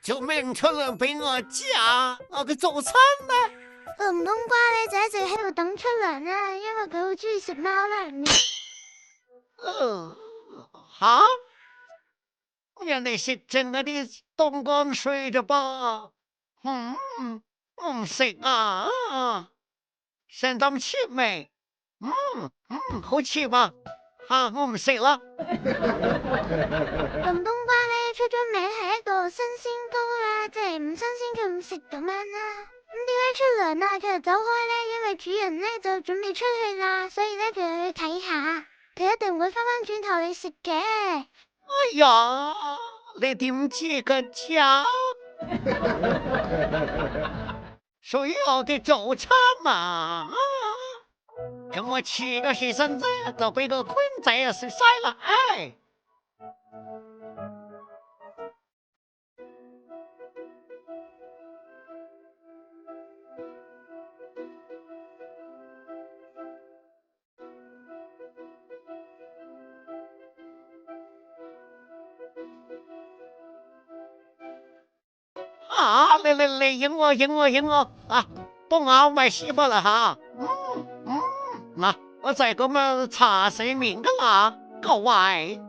就明出糧俾我加我嘅早餐啦。唔通瓜你仔就喺度等出糧啦，因為佢好中意食貓糧嘅。吓？人哋食剩嗰啲凍乾水啫噃。唔食啊，成咁 cheap 味。好 cheap 啊。我唔食啦。咁冬瓜咧出咗名係一個新鮮糕啦，即係唔新鮮佢唔食咁樣啦。咁點解出糧啦佢就走開咧？因為主人咧就準備出去啦，所以咧佢又去睇下，佢一定會翻返轉頭嚟食嘅。哎呀，你點知嘅啫？屬於我嘅早餐啊！咁我遲個起身啫，就俾個坤仔啊食晒啦。你影我啊！都咬埋屎忽啦吓！嗱，我就係咁樣查死面噶啦，各位。